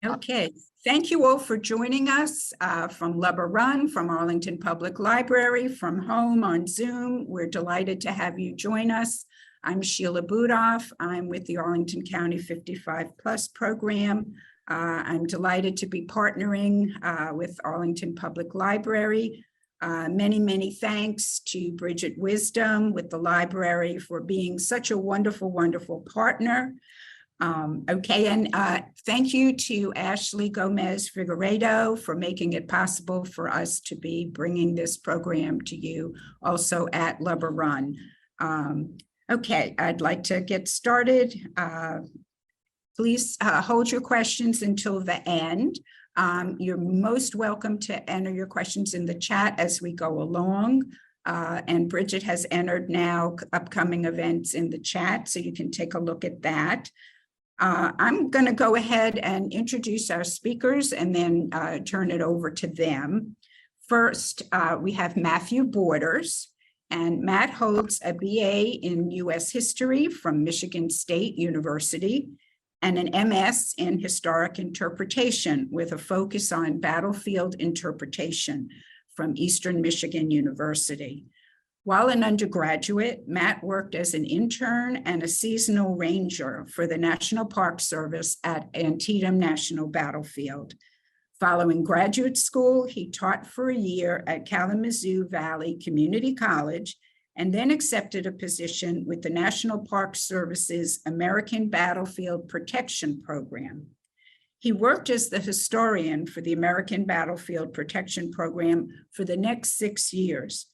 Okay, thank you all for joining us from Lubber Run, from Arlington Public Library, from home on Zoom. We're delighted to have you join us. I'm Sheila Budoff. I'm with the Arlington County 55 Plus program. I'm delighted to be partnering with Arlington Public Library. Many thanks to Bridget Wisdom with the library for being such a wonderful partner. Thank you to Ashley Gomez Figueredo for making it possible for us to be bringing this program to you also at Lubber Run. I'd like to get started. Please hold your questions until the end. You're most welcome to enter your questions in the chat as we go along. And Bridget has entered now upcoming events in the chat, so you can take a look at that. I'm going to go ahead and introduce our speakers and then turn it over to them. First, we have Matthew Borders, and Matt holds a BA in U.S. History from Michigan State University and an MS in Historic Interpretation with a focus on battlefield interpretation from Eastern Michigan University. While an undergraduate, Matt worked as an intern and a seasonal ranger for the National Park Service at Antietam National Battlefield. Following graduate school, he taught for a year at Kalamazoo Valley Community College and then accepted a position with the National Park Service's American Battlefield Protection Program. He worked as the historian for the American Battlefield Protection Program for the next 6 years,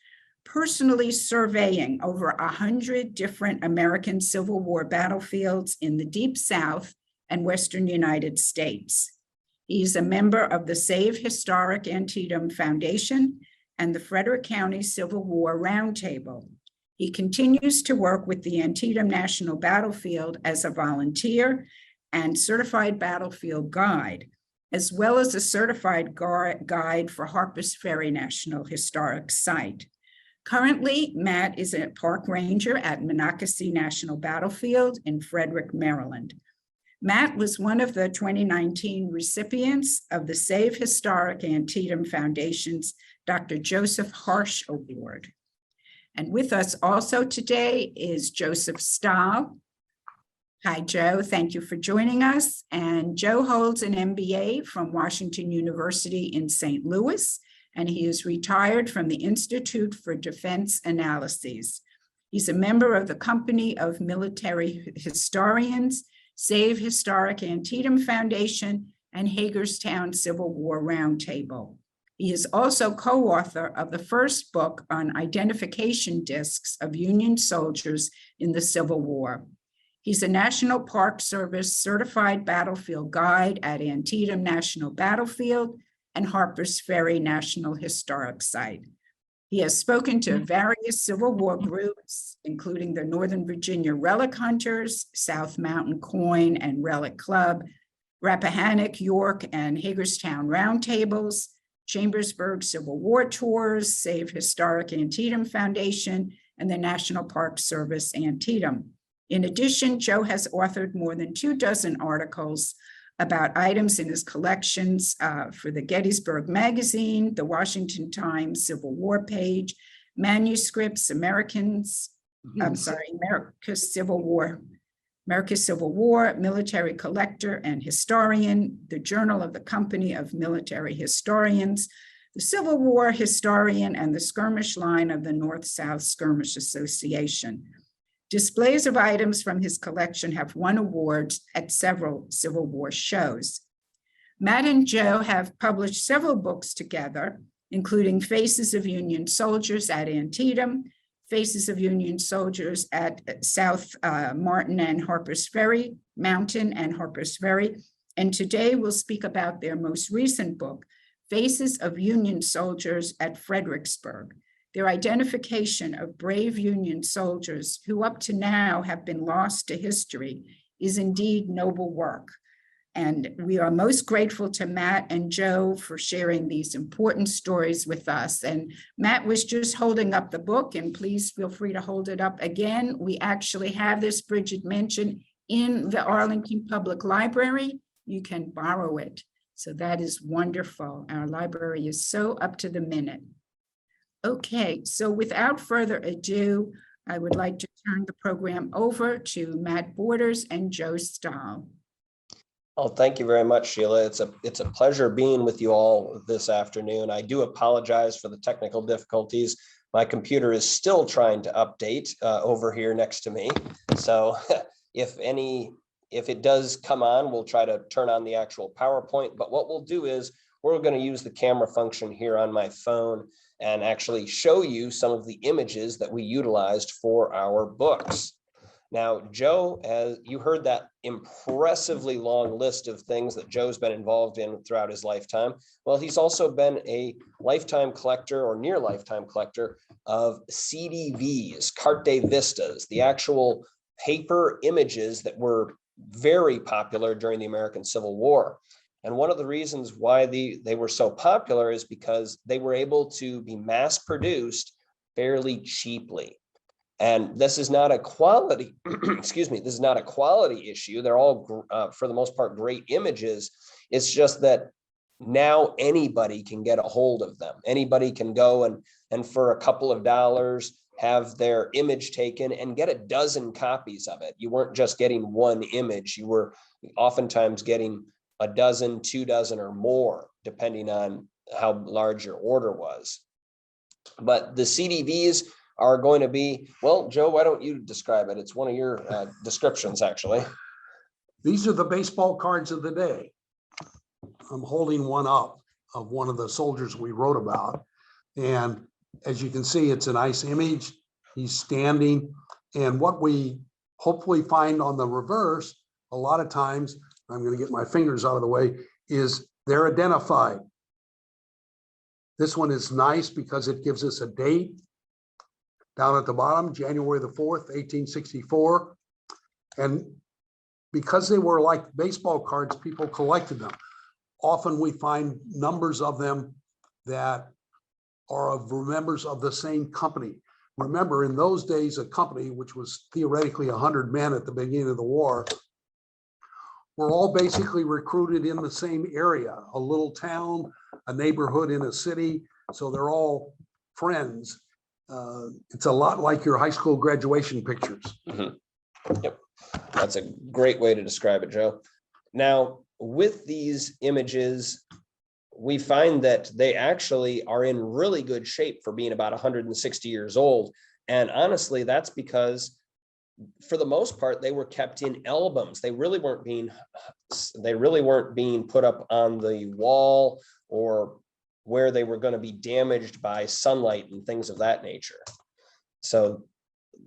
personally surveying over 100 different American Civil War battlefields in the Deep South and Western United States. He's a member of the Save Historic Antietam Foundation and the Frederick County Civil War Roundtable. He continues to work with the Antietam National Battlefield as a volunteer and certified battlefield guide, as well as a certified guide for Harpers Ferry National Historic Site. Currently, Matt is a park ranger at Monocacy National Battlefield in Frederick, Maryland. Matt was one of the 2019 recipients of the Save Historic Antietam Foundation's Dr. Joseph Harsh Award. And with us also today is Joseph Stahl. Hi, Joe. Thank you for joining us. And Joe holds an MBA from Washington University in St. Louis, and he is retired from the Institute for Defense Analyses. He's a member of the Company of Military Historians, Save Historic Antietam Foundation, and Hagerstown Civil War Roundtable. He is also co-author of the first book on identification discs of Union soldiers in the Civil War. He's a National Park Service certified battlefield guide at Antietam National Battlefield and Harpers Ferry National Historic Site. He has spoken to various Civil War groups, including the Northern Virginia Relic Hunters, South Mountain Coin and Relic Club, Rappahannock, York, and Hagerstown Roundtables, Chambersburg Civil War Tours, Save Historic Antietam Foundation, and the National Park Service Antietam. In addition, Joe has authored more than 24 articles about items in his collections for the Gettysburg Magazine, the Washington Times Civil War page, manuscripts, America's Civil War, Military Collector and Historian, the Journal of the Company of Military Historians, the Civil War Historian, and the Skirmish Line of the North-South Skirmish Association. Displays of items from his collection have won awards at several Civil War shows. Matt and Joe have published several books together, including Faces of Union Soldiers at Antietam, Faces of Union Soldiers at South Martin and Harpers Ferry, Mountain and Harpers Ferry. And today we'll speak about their most recent book, Faces of Union Soldiers at Fredericksburg. Their identification of brave Union soldiers who up to now have been lost to history is indeed noble work. And we are most grateful to Matt and Joe for sharing these important stories with us. And Matt was just holding up the book, and please feel free to hold it up again. We actually have this, Bridget mentioned, in the Arlington Public Library. you can borrow it. So that is wonderful. Our library is so up to the minute. Okay, so without further ado, I would like to turn the program over to Matt Borders and Joe Stahl. Oh, thank you very much, Sheila. It's a pleasure being with you all this afternoon. I do apologize for the technical difficulties. My computer is still trying to update over here next to me. So if it does come on, we'll try to turn on the actual PowerPoint. But what we'll do is we're going to use the camera function here on my phone and actually show you some of the images that we utilized for our books. Now, Joe, as you heard that impressively long list of things that Joe's been involved in throughout his lifetime. Well, he's also been a lifetime collector or near lifetime collector of CDVs, carte vistas, the actual paper images that were very popular during the American Civil War. And one of the reasons why they were so popular is because they were able to be mass produced fairly cheaply. And this is not a quality, excuse me, this is not a quality issue. They're all, for the most part, great images. It's just that now anybody can get a hold of them. Anybody can go and for a couple of dollars have their image taken and get a dozen copies of it. You weren't just getting one image. You were oftentimes getting a dozen, 2 dozen or more, depending on how large your order was. But the CDVs are going to be, well, Joe, why don't you describe it? It's one of your descriptions, actually. These are the baseball cards of the day. I'm holding one up of one of the soldiers we wrote about. And as you can see, it's a nice image. He's standing. And what we hopefully find on the reverse, a lot of times, I'm going to get my fingers out of the way, is they're identified. This one is nice because it gives us a date. Down at the bottom, January the 4th, 1864. And because they were like baseball cards, people collected them. Often we find numbers of them that are of members of the same company. Remember, in those days, a company, which was theoretically 100 men at the beginning of the war, were all basically recruited in the same area, a little town, a neighborhood in a city. So they're all friends. It's a lot like your high school graduation pictures. Mm-hmm. Yep, that's a great way to describe it, Joe. Now, with these images, we find that they actually are in really good shape for being about 160 years old. And honestly, that's because for the most part, they were kept in albums. They really weren't being put up on the wall or where they were going to be damaged by sunlight and things of that nature. So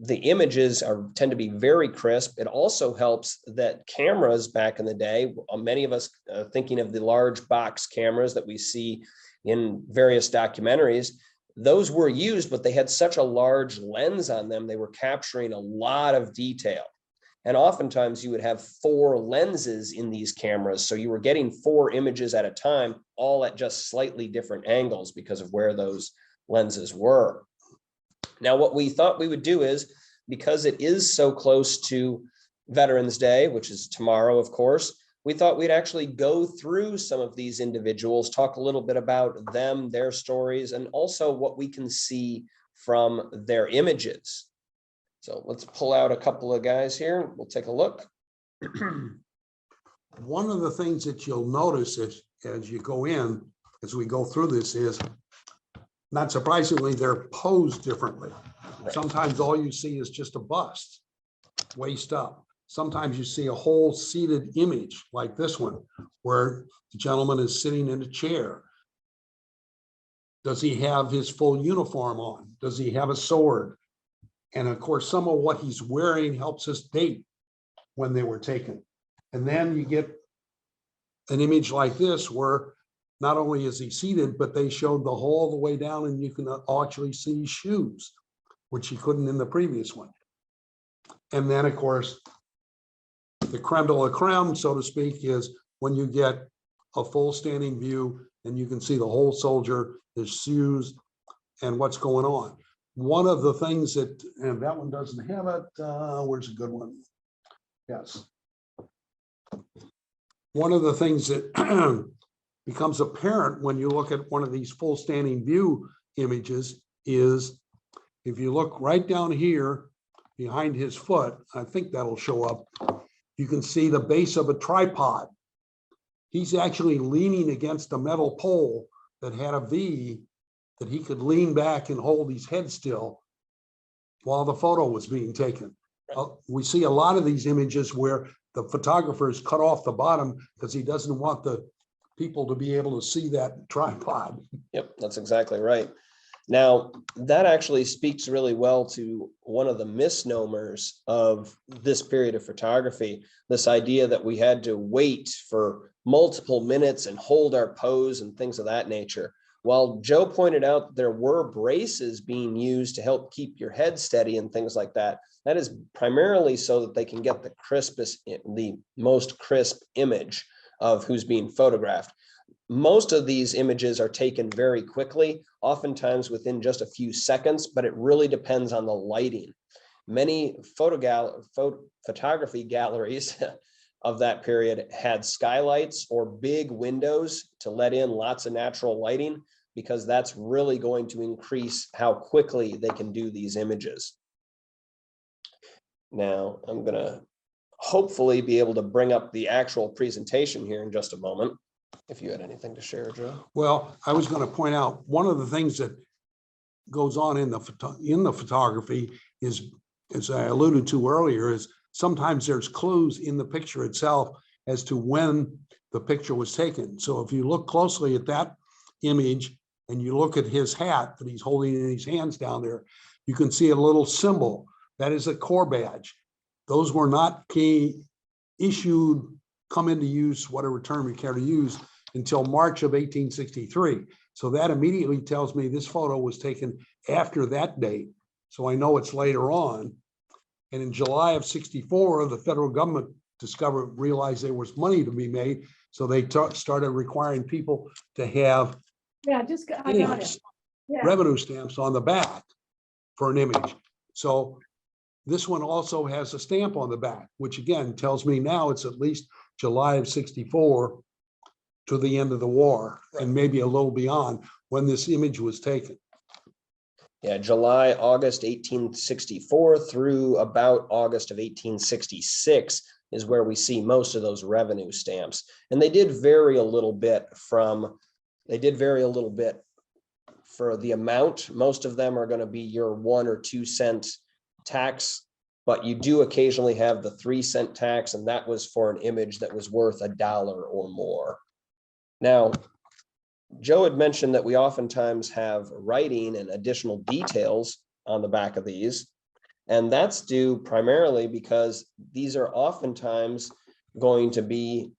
the images tend to be very crisp. It also helps that cameras back in the day, many of us thinking of the large box cameras that we see in various documentaries, those were used, but they had such a large lens on them, they were capturing a lot of detail. And oftentimes you would have 4 lenses in these cameras. So you were getting 4 images at a time, all at just slightly different angles because of where those lenses were. Now, what we thought we would do is, because it is so close to Veterans Day, which is tomorrow, of course, we thought we'd actually go through some of these individuals, talk a little bit about them, their stories, and also what we can see from their images. So let's pull out a couple of guys here. We'll take a look. One of the things that you'll notice as you go in, as we go through this, is not surprisingly, they're posed differently. Right. Sometimes all you see is just a bust, waist up. Sometimes you see a whole seated image like this one, where the gentleman is sitting in a chair. Does he have his full uniform on? Does he have a sword? And of course, some of what he's wearing helps us date when they were taken. And then you get an image like this where not only is he seated, but they showed the whole the way down and you can actually see shoes, which you couldn't in the previous one. And then of course, the creme de la creme, so to speak, is when you get a full standing view and you can see the whole soldier, his shoes, and what's going on. One of the things that, and that one doesn't have it, where's a good one? Yes. one of the things that becomes apparent when you look at one of these full standing view images is if you look right down here behind his foot, I think that'll show up, you can see the base of a tripod. He's actually leaning against a metal pole that had a V that he could lean back and hold his head still while the photo was being taken. We see a lot of these images where the photographer is cut off the bottom because he doesn't want the people to be able to see that tripod. Yep, that's exactly right. Now, that actually speaks really well to one of the misnomers of this period of photography, this idea that we had to wait for multiple minutes and hold our pose and things of that nature. While Joe pointed out there were braces being used to help keep your head steady and things like that, that is primarily so that they can get the most crisp image of who's being photographed. Most of these images are taken very quickly, oftentimes within just a few seconds, but it really depends on the lighting. Many photography galleries of that period had skylights or big windows to let in lots of natural lighting, because that's really going to increase how quickly they can do these images. Now, I'm going to hopefully be able to bring up the actual presentation here in just a moment. If you had anything to share, Joe. Well, I was going to point out one of the things that goes on in the photography is, as I alluded to earlier, is sometimes there's clues in the picture itself as to when the picture was taken. So if you look closely at that image and you look at his hat that he's holding in his hands down there, you can see a little symbol. That is a Corps badge. Those were not issued, come into use, whatever term you care to use, until March of 1863. So that immediately tells me this photo was taken after that date. So I know it's later on. And in July of 64, the federal government realized there was money to be made. So they started requiring people to have revenue stamps on the back for an image. So this one also has a stamp on the back, which again tells me now it's at least July of 64 to the end of the war, and maybe a little beyond when this image was taken. Yeah, July, August 1864 through about August of 1866 is where we see most of those revenue stamps. And they did vary a little bit for the amount. Most of them are going to be your 1 or 2 cent tax, but you do occasionally have the 3 cent tax, and that was for an image that was worth $1 or more. Now, Joe had mentioned that we oftentimes have writing and additional details on the back of these, and that's due primarily because these are oftentimes going to be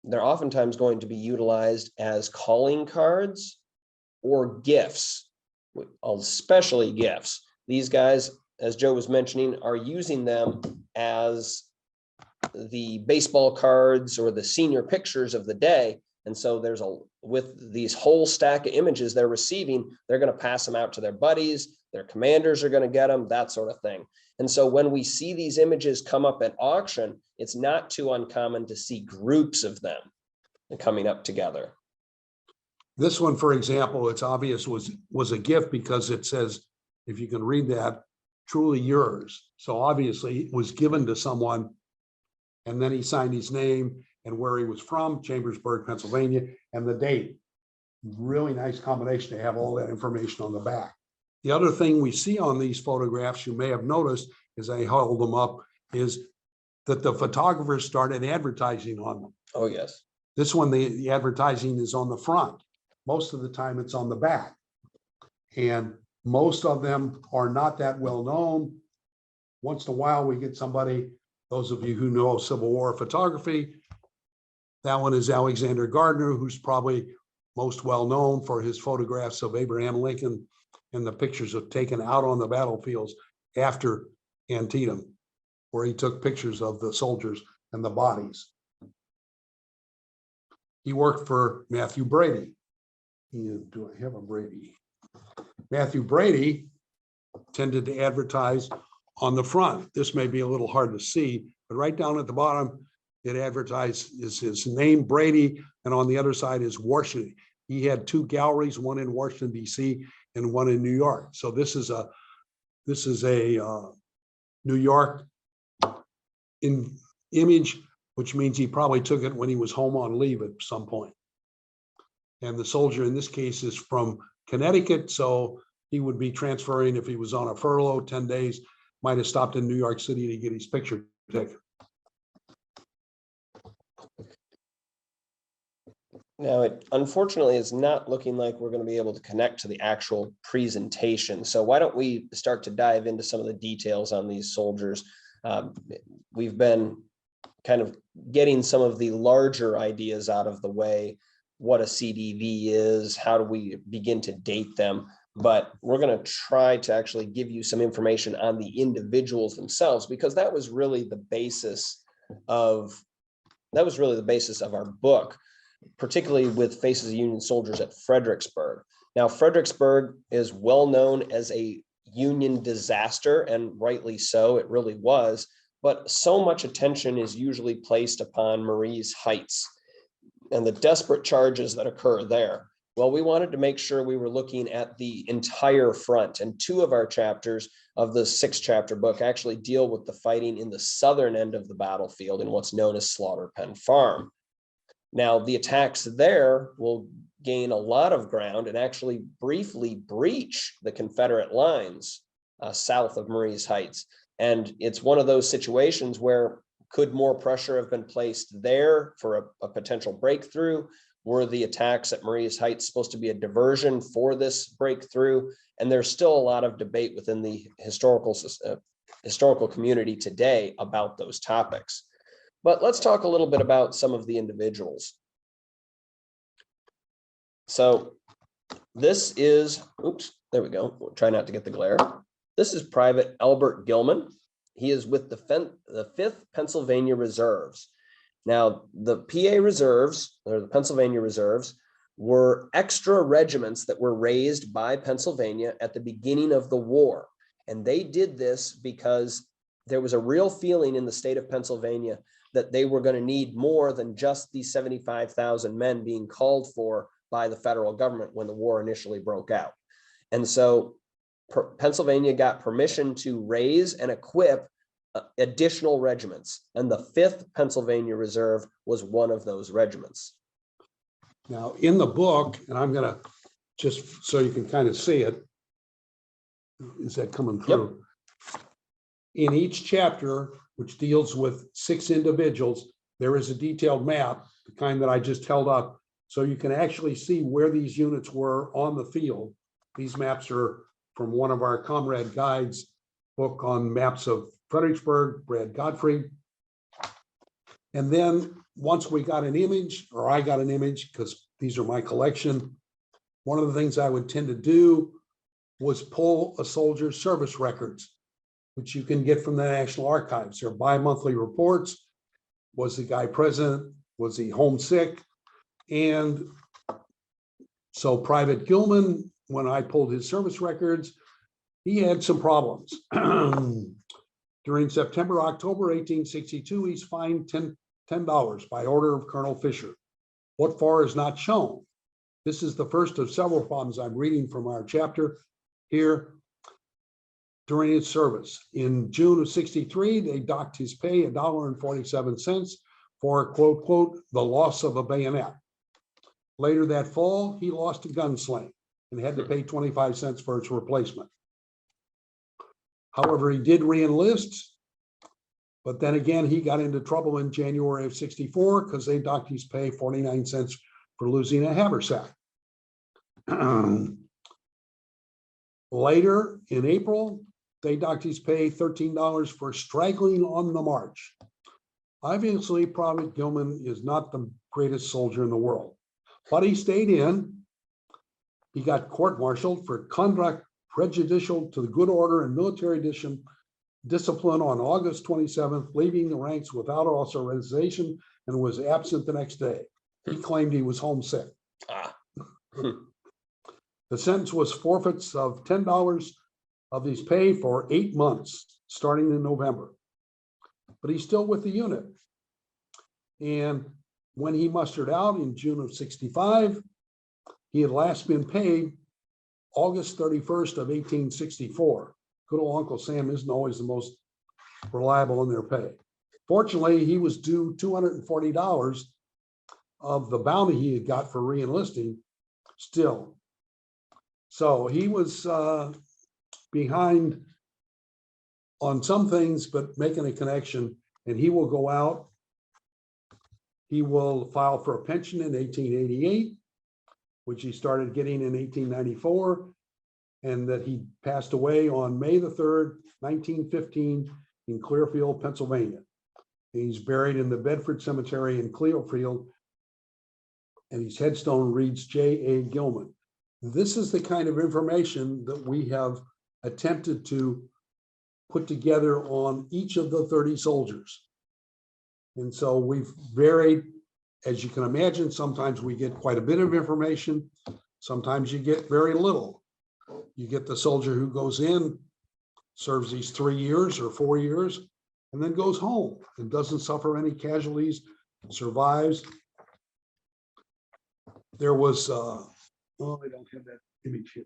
utilized as calling cards or gifts, especially gifts. These guys, as Joe was mentioning, are using them as the baseball cards or the senior pictures of the day. And so with these whole stack of images they're receiving, they're going to pass them out to their buddies, their commanders are going to get them, that sort of thing. And so when we see these images come up at auction, it's not too uncommon to see groups of them coming up together. This one, for example, it's obvious was a gift because it says, if you can read that, truly yours. So obviously it was given to someone, and then he signed his name and where he was from, Chambersburg, Pennsylvania, and the date. Really nice combination to have all that information on the back. The other thing we see on these photographs, you may have noticed as I hold them up, is that the photographers started advertising on them. Oh, yes. This one, the advertising is on the front. Most of the time it's on the back. And most of them are not that well known. Once in a while we get somebody, those of you who know Civil War photography, that one is Alexander Gardner, who's probably most well known for his photographs of Abraham Lincoln and the pictures of taken out on the battlefields after Antietam, where he took pictures of the soldiers and the bodies. He worked for Matthew Brady. Do I have a Brady? Matthew Brady tended to advertise on the front. This may be a little hard to see, but right down at the bottom, it advertises his name, Brady, and on the other side is Washington. He had two galleries, one in Washington, D.C. and one in New York. So this is a New York image, which means he probably took it when he was home on leave at some point. And the soldier in this case is from Connecticut, so he would be transferring if he was on a furlough, 10 days, might have stopped in New York City to get his picture taken. Now, it unfortunately is not looking like we're going to be able to connect to the actual presentation. So why don't we start to dive into some of the details on these soldiers? We've been kind of getting some of the larger ideas out of the way, what a CDV is, how do we begin to date them, but we're going to try to actually give you some information on the individuals themselves, because that was really the basis of our book, particularly with Faces of Union Soldiers at Fredericksburg. Now, Fredericksburg is well known as a Union disaster, and rightly so, it really was, but so much attention is usually placed upon Marie's Heights and the desperate charges that occur there. Well, we wanted to make sure we were looking at the entire front, and 2 of our chapters of the 6-chapter book actually deal with the fighting in the southern end of the battlefield in what's known as Slaughter Pen Farm. Now, the attacks there will gain a lot of ground and actually briefly breach the Confederate lines south of Marie's Heights. And it's one of those situations where could more pressure have been placed there for a potential breakthrough? Were the attacks at Marie's Heights supposed to be a diversion for this breakthrough? And there's still a lot of debate within the historical community today about those topics. But let's talk a little bit about some of the individuals. So this is, oops, there we go. We'll try not to get the glare. This is Private Albert Gilman. He is with the 5th Pennsylvania Reserves. Now, the PA Reserves, or the Pennsylvania Reserves, were extra regiments that were raised by Pennsylvania at the beginning of the war. And they did this because there was a real feeling in the state of Pennsylvania that they were going to need more than just the 75,000 men being called for by the federal government when the war initially broke out. And so Pennsylvania got permission to raise and equip additional regiments, and the 5th Pennsylvania Reserve was one of those regiments. Now, in the book, and I'm going to just so you can kind of see it, is that coming through? Yep. In each chapter, which deals with 6 individuals, there is a detailed map, the kind that I just held up, so you can actually see where these units were on the field. These maps are from one of our Comrade Guides book on maps of Fredericksburg, Brad Godfrey. And then once we got an image, or I got an image, because these are my collection, one of the things I would tend to do was pull a soldier's service records, which you can get from the National Archives. They're bi-monthly reports. Was the guy present? Was he homesick? And so Private Gilman, when I pulled his service records, he had some problems. During September, October 1862, he's fined $10 by order of Colonel Fisher. What for is not shown. This is the first of several problems I'm reading from our chapter here. During his service in June of '63, they docked his pay $1.47 for quote, quote, the loss of a bayonet. Later that fall, he lost a gun sling and had to pay 25 cents for its replacement. However, he did re-enlist, but then again, he got into trouble in January of '64 because they docked his pay 49 cents for losing a haversack. Later in April, they docked his pay $13 for straggling on the march. Obviously, Private Gilman is not the greatest soldier in the world, but he stayed in. He got court-martialed for conduct prejudicial to the good order and military discipline on August 27th, leaving the ranks without authorization and was absent the next day. He claimed he was homesick. The sentence was forfeits of $10 of his pay for 8 months, starting in November. But he's still with the unit. And when he mustered out in June of 65, he had last been paid August 31st of 1864. Good old Uncle Sam isn't always the most reliable in their pay. Fortunately, he was due $240 of the bounty he had got for re-enlisting still. So he was behind on some things, but making a connection, and he will go out. He will file for a pension in 1888, which he started getting in 1894, and that he passed away on May the 3rd, 1915 in Clearfield, Pennsylvania. He's buried in the Bedford Cemetery in Clearfield, and his headstone reads J.A. Gilman. This is the kind of information that we have attempted to put together on each of the 30 soldiers. And so we've varied, as you can imagine, sometimes we get quite a bit of information. Sometimes you get very little. You get the soldier who goes in, serves these 3 years or 4 years, and then goes home and doesn't suffer any casualties, survives. There was, oh, I don't have that image here.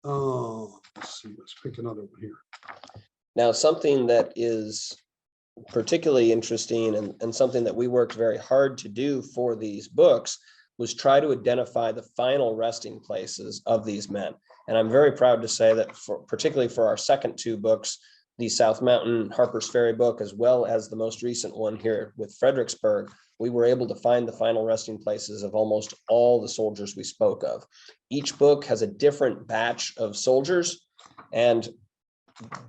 Oh, let's see, let's pick another one here. Now, something that is particularly interesting and something that we worked very hard to do for these books was try to identify the final resting places of these men. And I'm very proud to say that particularly for our second 2 books, the South Mountain Harper's Ferry book, as well as the most recent one here with Fredericksburg, we were able to find the final resting places of almost all the soldiers we spoke of. Each book has a different batch of soldiers, and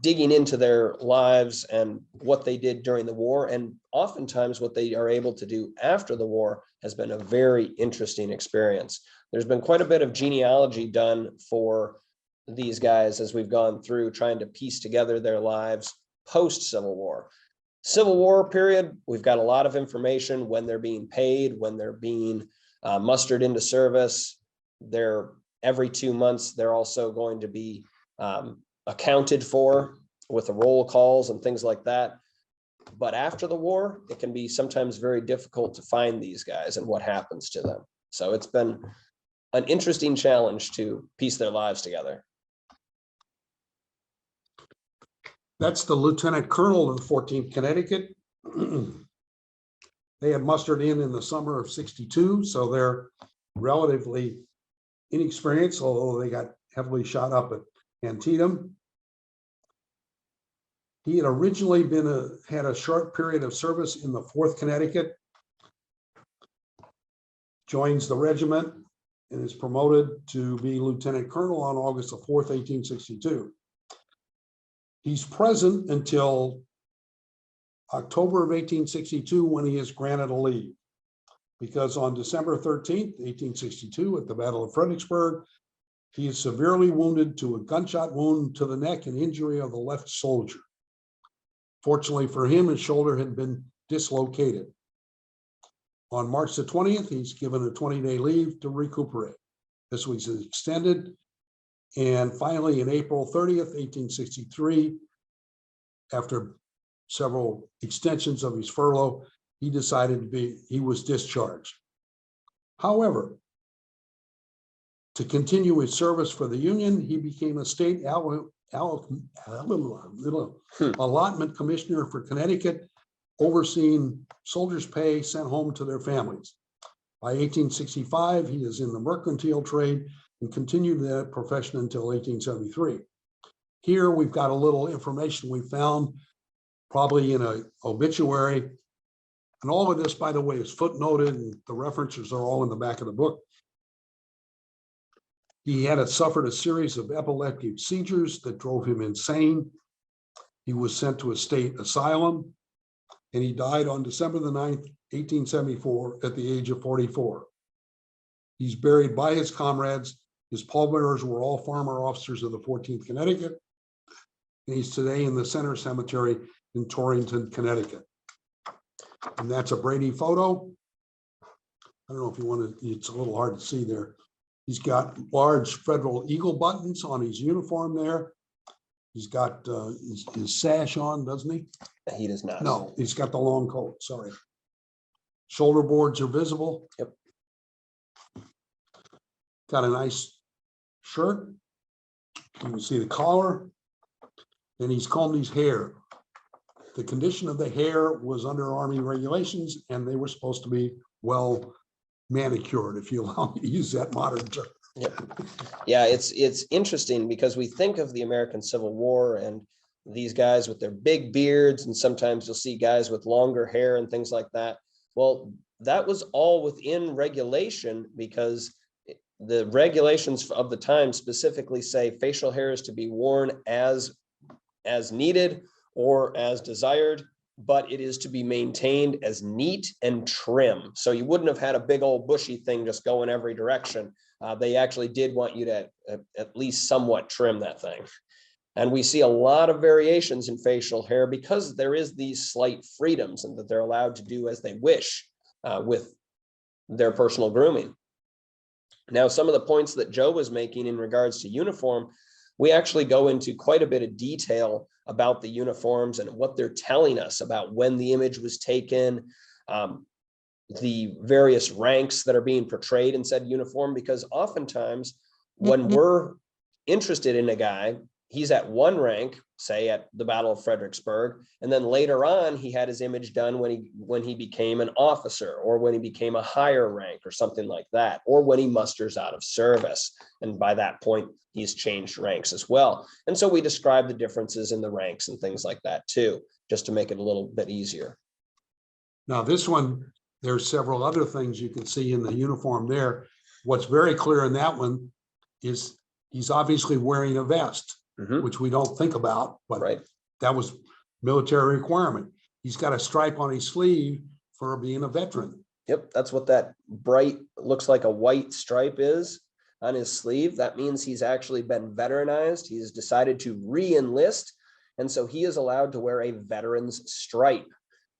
digging into their lives and what they did during the war, and oftentimes what they are able to do after the war, has been a very interesting experience. There's been quite a bit of genealogy done for these guys as we've gone through trying to piece together their lives post-Civil War. Civil War period, we've got a lot of information when they're being paid, when they're being mustered into service. They're every 2 months, they're also going to be accounted for with the roll calls and things like that. But after the war, it can be sometimes very difficult to find these guys and what happens to them. So it's been an interesting challenge to piece their lives together. That's the lieutenant colonel of the 14th Connecticut. They had mustered in the summer of 62, so they're relatively inexperienced, although they got heavily shot up at Antietam. He had originally had a short period of service in the 4th Connecticut, joins the regiment, and is promoted to be lieutenant colonel on August the 4th, 1862. He's present until October of 1862 when he is granted a leave, because on December 13th, 1862, at the Battle of Fredericksburg, he is severely wounded to a gunshot wound to the neck and injury of the left shoulder. Fortunately for him, his shoulder had been dislocated. On March the 20th, he's given a 20-day leave to recuperate. This was extended. And finally, in April 30th, 1863, after several extensions of his furlough, he decided he was discharged. However, to continue his service for the Union, he became a state allotment commissioner for Connecticut, overseeing soldiers' pay sent home to their families. By 1865, he is in the mercantile trade and continued that profession until 1873. Here we've got a little information we found, probably in an obituary. And all of this, by the way, is footnoted, and the references are all in the back of the book. He had suffered a series of epileptic seizures that drove him insane. He was sent to a state asylum, and he died on December the 9th, 1874, at the age of 44. He's buried by his comrades. His pallbearers were all former officers of the 14th Connecticut. And he's today in the Center Cemetery in Torrington, Connecticut. And that's a Brady photo. I don't know if you want to, it's a little hard to see there. He's got large Federal Eagle buttons on his uniform there. He's got his sash on, doesn't he? He does not. No, he's got the long coat, sorry. Shoulder boards are visible. Yep. Got a nice shirt. You can see the collar. And he's combed his hair. The condition of the hair was under Army regulations, and they were supposed to be well manicured, if you allow me to use that modern term. Yep. Yeah, it's interesting because we think of the American Civil War and these guys with their big beards, and sometimes you'll see guys with longer hair and things like that. Well, that was all within regulation because the regulations of the time specifically say facial hair is to be worn as needed or as desired, but it is to be maintained as neat and trim. So you wouldn't have had a big old bushy thing just go in every direction. They actually did want you to at least somewhat trim that thing. And we see a lot of variations in facial hair because there is these slight freedoms and that they're allowed to do as they wish with their personal grooming. Now, some of the points that Joe was making in regards to uniform, we actually go into quite a bit of detail about the uniforms and what they're telling us about when the image was taken, the various ranks that are being portrayed in said uniform, because oftentimes when we're interested in a guy, he's at one rank, say at the Battle of Fredericksburg, and then later on he had his image done when he became an officer or when he became a higher rank or something like that, or when he musters out of service. And by that point, he's changed ranks as well. And so we describe the differences in the ranks and things like that too, just to make it a little bit easier. Now this one, there's several other things you can see in the uniform there. What's very clear in that one is he's obviously wearing a vest, which we don't think about, but that was military requirement. He's got a stripe on his sleeve for being a veteran. Yep, that's what that bright, looks like a white stripe is on his sleeve. That means he's actually been veteranized. He's decided to re-enlist, and so he is allowed to wear a veteran's stripe.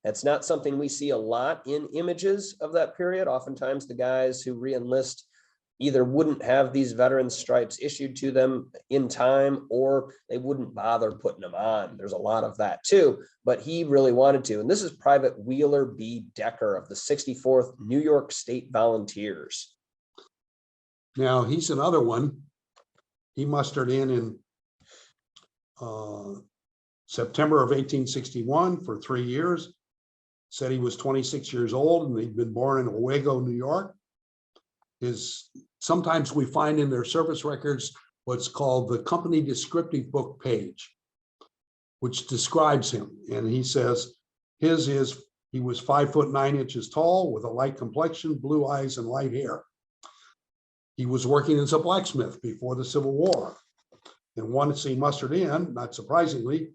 That's not something we see a lot in images of that period. Oftentimes the guys who re-enlist either wouldn't have these veteran stripes issued to them in time, or they wouldn't bother putting them on. There's a lot of that too, but he really wanted to. And this is Private Wheeler B. Decker of the 64th New York State Volunteers. Now he's another one. He mustered in September of 1861 for 3 years. Said he was 26 years old and he'd been born in Owego, New York. Sometimes we find in their service records what's called the company descriptive book page, which describes him. And he says he was 5'9" tall with a light complexion, blue eyes, and light hair. He was working as a blacksmith before the Civil War. And once he mustered in, not surprisingly,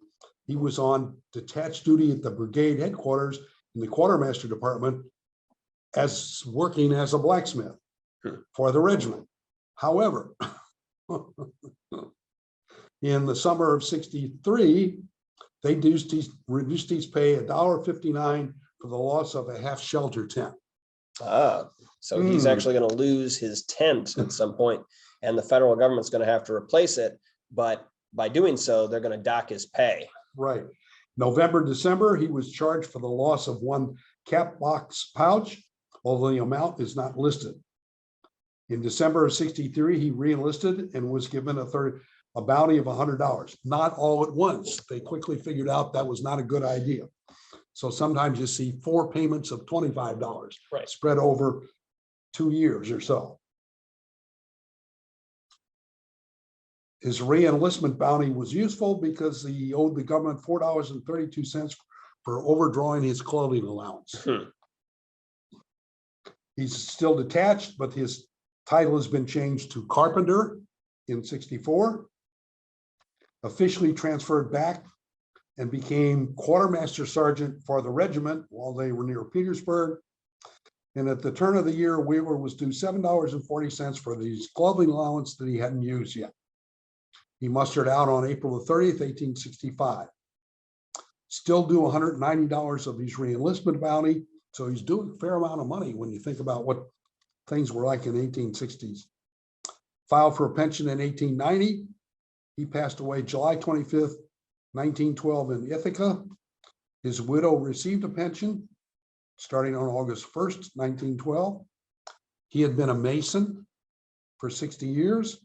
he was on detached duty at the brigade headquarters in the quartermaster department as working as a blacksmith for the regiment. However, in the summer of '63, they reduced his pay $1.59 for the loss of a half shelter tent. So he's actually going to lose his tent at some point, and the federal government's going to have to replace it. But by doing so, they're going to dock his pay. Right. November, December, he was charged for the loss of one cap box pouch, although the amount is not listed. In December of '63, he re-enlisted and was given a bounty of $100, not all at once. They quickly figured out that was not a good idea. So sometimes you see 4 payments of $25 spread over 2 years or so. His re-enlistment bounty was useful because he owed the government $4.32 for overdrawing his clothing allowance. He's still detached, but his title has been changed to carpenter in '64, officially transferred back and became quartermaster sergeant for the regiment while they were near Petersburg. And at the turn of the year, Wheeler was due $7.40 for these clothing allowance that he hadn't used yet. He mustered out on April the 30th, 1865. Still due $190 of his re-enlistment bounty. So he's doing a fair amount of money when you think about what things were like in the 1860s. Filed for a pension in 1890. He passed away July 25th, 1912 in Ithaca. His widow received a pension. starting on August 1st, 1912. He had been a Mason for 60 years.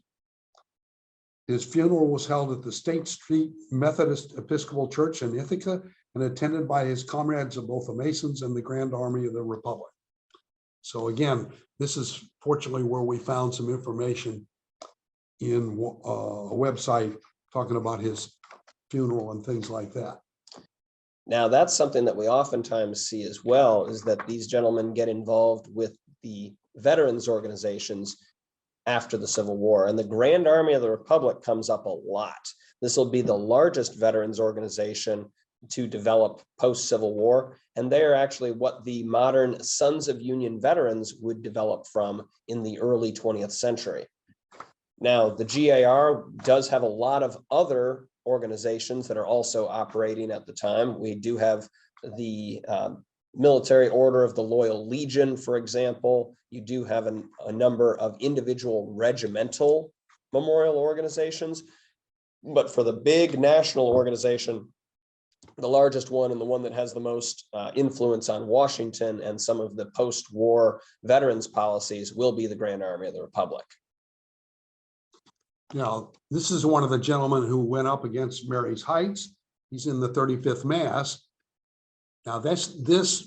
His funeral was held at the State Street Methodist Episcopal Church in Ithaca and attended by his comrades of both the Masons and the Grand Army of the Republic. So again, this is fortunately where we found some information in a website talking about his funeral and things like that. Now, that's something that we oftentimes see as well, is that these gentlemen get involved with the veterans organizations after the Civil War, and the Grand Army of the Republic comes up a lot. This will be the largest veterans organization to develop post-Civil War, and they are actually what the modern Sons of Union veterans would develop from in the early 20th century. Now, the GAR does have a lot of other organizations that are also operating at the time. We do have the Military Order of the Loyal Legion, for example. You do have a number of individual regimental memorial organizations, but for the big national organization, the largest one and the one that has the most influence on Washington and some of the post-war veterans policies will be the Grand Army of the Republic. Now, this is one of the gentlemen who went up against Mary's Heights. He's in the 35th Mass. Now,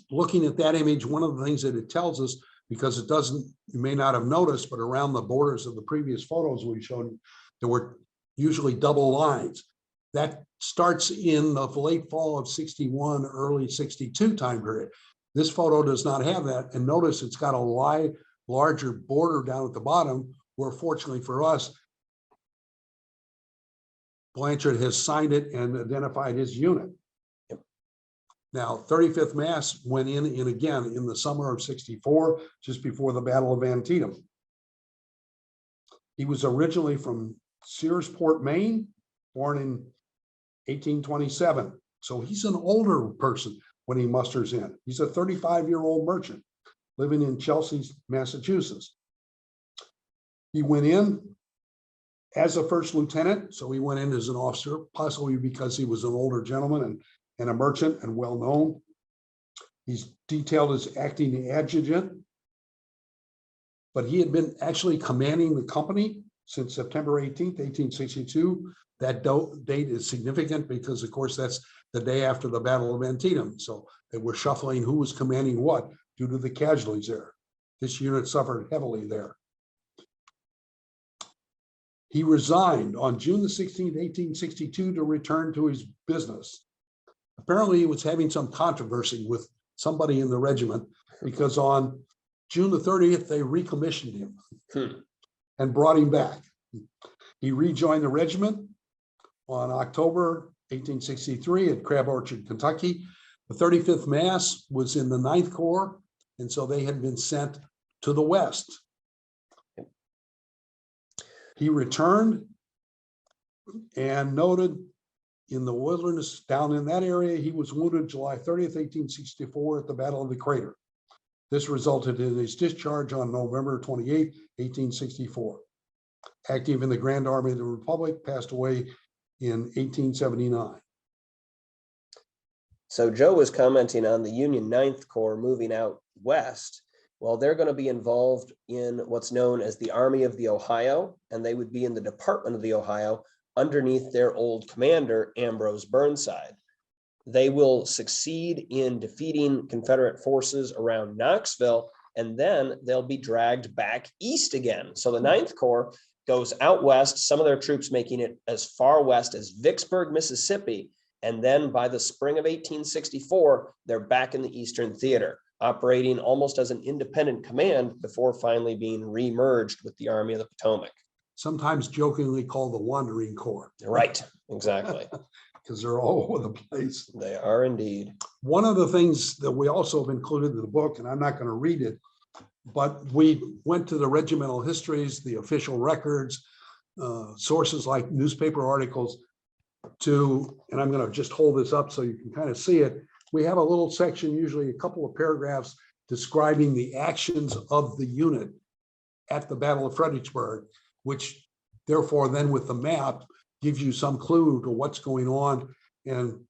looking at that image, one of the things that it tells us, because it doesn't, you may not have noticed, but around the borders of the previous photos we showed, there were usually double lines. That starts in the late fall of 61, early 62 time period. This photo does not have that. And notice it's got a larger border down at the bottom, where fortunately for us, Blanchard has signed it and identified his unit. Yep. Now, 35th Mass went in again in the summer of 64, just before the Battle of Antietam. He was originally from Searsport, Maine, born in 1827. So he's an older person when he musters in. He's a 35-year-old merchant living in Chelsea, Massachusetts. He went in as a first lieutenant, so he went in as an officer, possibly because he was an older gentleman and a merchant and well known. He's detailed as acting adjutant, but he had been actually commanding the company since September 18th, 1862. That date is significant because, of course, that's the day after the Battle of Antietam. So they were shuffling who was commanding what due to the casualties there. This unit suffered heavily there. He resigned on June the 16th, 1862 to return to his business. Apparently he was having some controversy with somebody in the regiment because on June the 30th, they recommissioned him and brought him back. He rejoined the regiment on October 1863 at Crab Orchard, Kentucky. The 35th Mass was in the 9th Corps, and so they had been sent to the West. He returned and noted in the wilderness down in that area, he was wounded July 30th, 1864 at the Battle of the Crater. This resulted in his discharge on November 28th, 1864. Active in the Grand Army of the Republic, passed away in 1879. So Joe was commenting on the Union 9th Corps moving out west. Well, they're going to be involved in what's known as the Army of the Ohio, and they would be in the Department of the Ohio underneath their old commander, Ambrose Burnside. They will succeed in defeating Confederate forces around Knoxville, and then they'll be dragged back east again. So the 9th Corps goes out west, some of their troops making it as far west as Vicksburg, Mississippi, and then by the spring of 1864, they're back in the Eastern Theater, operating almost as an independent command before finally being re-merged with the Army of the Potomac. Sometimes jokingly called the Wandering Corps. Right, exactly. Because they're all over the place. They are indeed. One of the things that we also have included in the book, and I'm not going to read it, but we went to the regimental histories, the official records, sources like newspaper articles and I'm going to just hold this up so you can kind of see it. We have a little section, usually a couple of paragraphs, describing the actions of the unit at the Battle of Fredericksburg, which therefore then with the map gives you some clue to what's going on. And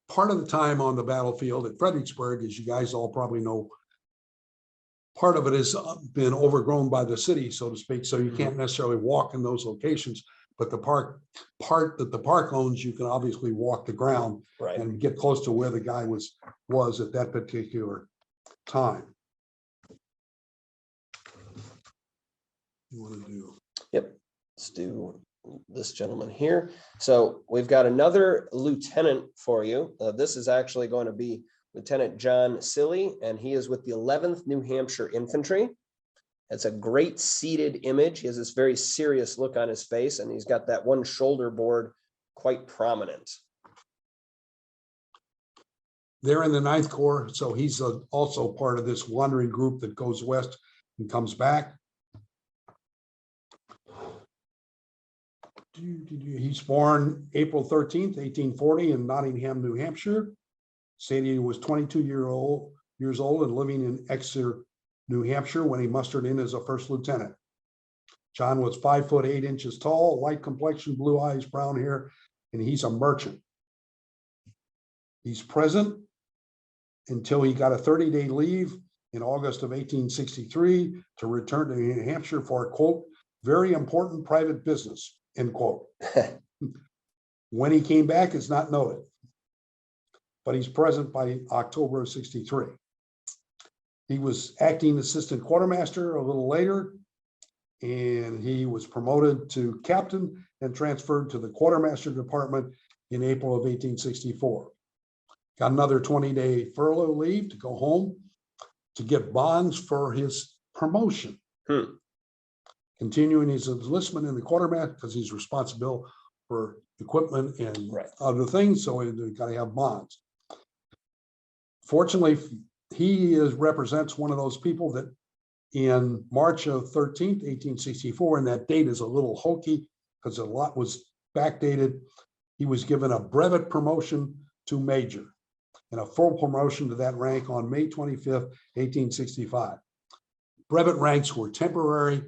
part of the time on the battlefield at Fredericksburg, as you guys all probably know, part of it has been overgrown by the city, so to speak, so you can't necessarily walk in those locations. But the part that the park owns, you can obviously walk the ground Right. and get close to where the guy was at that particular time. You want to do? Yep. Let's do this gentleman here. So we've got another lieutenant for you. This is actually going to be Lieutenant John Silley, and he is with the 11th New Hampshire Infantry. It's a great seated image. He has this very serious look on his face, and he's got that one shoulder board quite prominent. They're in the 9th Corps, so he's also part of this wandering group that goes west and comes back. He's born April 13th, 1840 in Nottingham, New Hampshire. Stated he was 22 years old and living in Exeter, New Hampshire when he mustered in as a first lieutenant. John was 5 foot 8 inches tall, light complexion, blue eyes, brown hair, and he's a merchant. He's present until he got a 30-day leave in August of 1863 to return to New Hampshire for a, quote, very important private business, end quote. When he came back is not noted, but he's present by October of 63. He was acting assistant quartermaster a little later, and he was promoted to captain and transferred to the quartermaster department in April of 1864. Got another 20-day furlough leave to go home to get bonds for his promotion. Continuing his enlistment in the quartermaster because he's responsible for equipment and other things, so he got to have bonds. Fortunately, he represents one of those people that in March of 13th, 1864, and that date is a little hokey because a lot was backdated. He was given a brevet promotion to major and a full promotion to that rank on May 25th, 1865. Brevet ranks were temporary,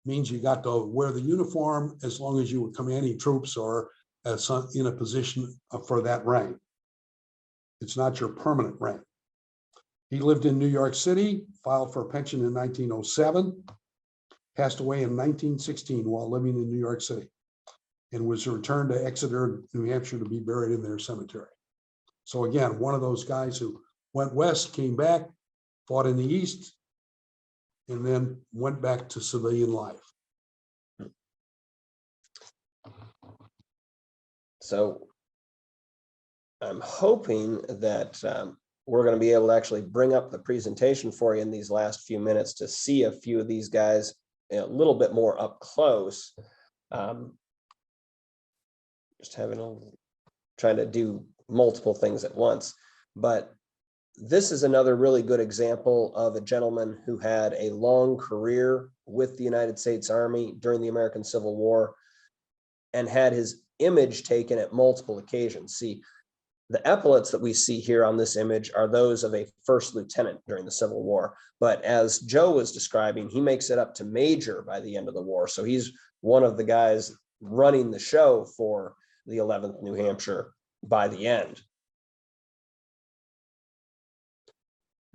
means you got to wear the uniform as long as you were commanding troops or in a position for that rank. It's not your permanent rank. He lived in New York City, filed for a pension in 1907, passed away in 1916 while living in New York City, and was returned to Exeter, New Hampshire to be buried in their cemetery. So again, one of those guys who went west, came back, fought in the East, and then went back to civilian life. So I'm hoping that we're going to be able to actually bring up the presentation for you in these last few minutes to see a few of these guys a little bit more up close. Just trying to do multiple things at once, but this is another really good example of a gentleman who had a long career with the United States Army during the American Civil War and had his image taken at multiple occasions. See, the epaulets that we see here on this image are those of a first lieutenant during the Civil War. But as Joe was describing, he makes it up to major by the end of the war. So he's one of the guys running the show for the 11th New Hampshire by the end.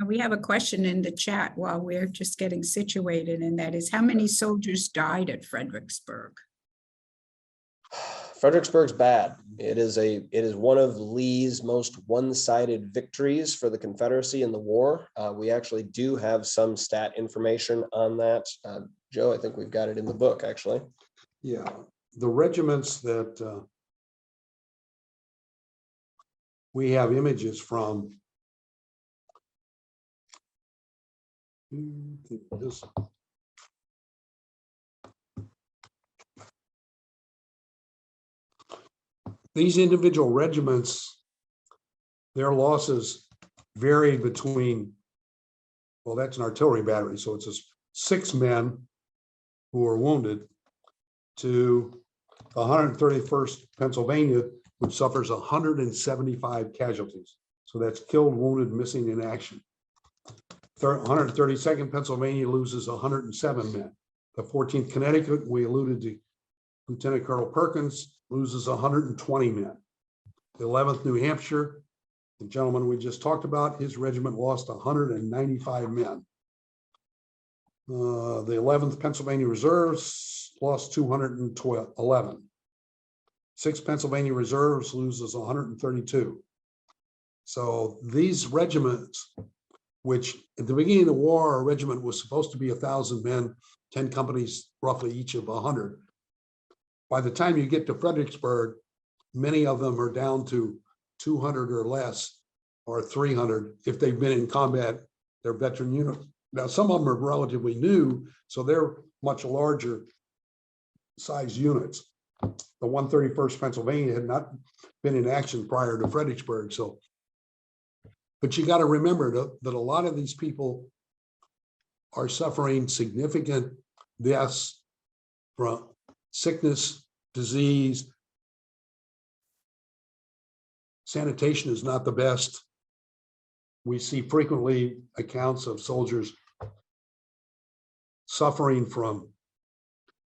We have a question in the chat while we're just getting situated, and that is, how many soldiers died at Fredericksburg? Fredericksburg's bad. It is one of Lee's most one-sided victories for the Confederacy in the war. We actually do have some stat information on that. Joe, I think we've got it in the book, actually. Yeah, the regiments that we have images from. These individual regiments, their losses vary between, well, that's an artillery battery, so it's just 6 men who were wounded, to 131st Pennsylvania, which suffers 175 casualties. So that's killed, wounded, missing in action. 132nd Pennsylvania loses 107 men. The 14th Connecticut, we alluded to, Lieutenant Colonel Perkins loses 120 men. The 11th New Hampshire, the gentleman we just talked about, his regiment lost 195 men. The 11th Pennsylvania Reserves lost 211. 6th Pennsylvania Reserves loses 132. So these regiments, which at the beginning of the war, a regiment was supposed to be 1,000 men, 10 companies, roughly each of 100. By the time you get to Fredericksburg, many of them are down to 200 or less, or 300 if they've been in combat, they're veteran units. Now, some of them are relatively new, so they're much larger size units. The 131st Pennsylvania had not been in action prior to Fredericksburg. So, but you got to remember that a lot of these people are suffering significant deaths from sickness, disease. Sanitation is not the best. We see frequently accounts of soldiers suffering from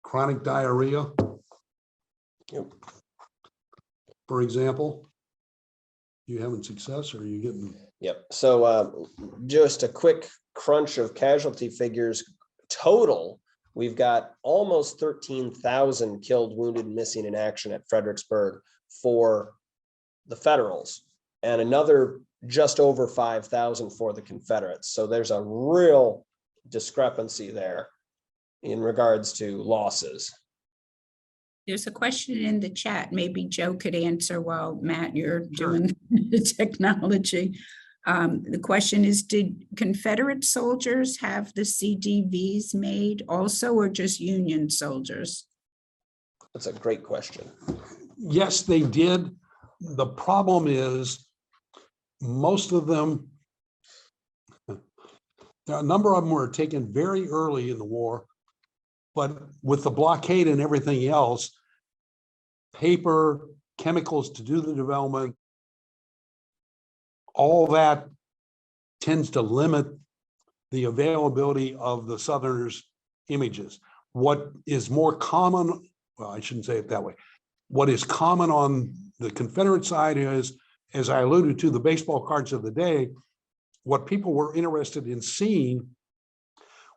chronic diarrhea. Yep. For example, you having success or are you getting? Yep. So just a quick crunch of casualty figures. Total, we've got almost 13,000 killed, wounded, missing in action at Fredericksburg for the Federals, and another just over 5,000 for the Confederates. So there's a real discrepancy there in regards to losses. There's a question in the chat. Maybe Joe could answer while Matt, you're doing the technology. The question is, did Confederate soldiers have the CDVs made also, or just Union soldiers? That's a great question. Yes, they did. The problem is most of them, a number of them were taken very early in the war, but with the blockade and everything else, paper, chemicals to do the development, all that tends to limit the availability of the Southerners' images. What is more common, well, I shouldn't say it that way. What is common on the Confederate side is, as I alluded to, the baseball cards of the day. What people were interested in seeing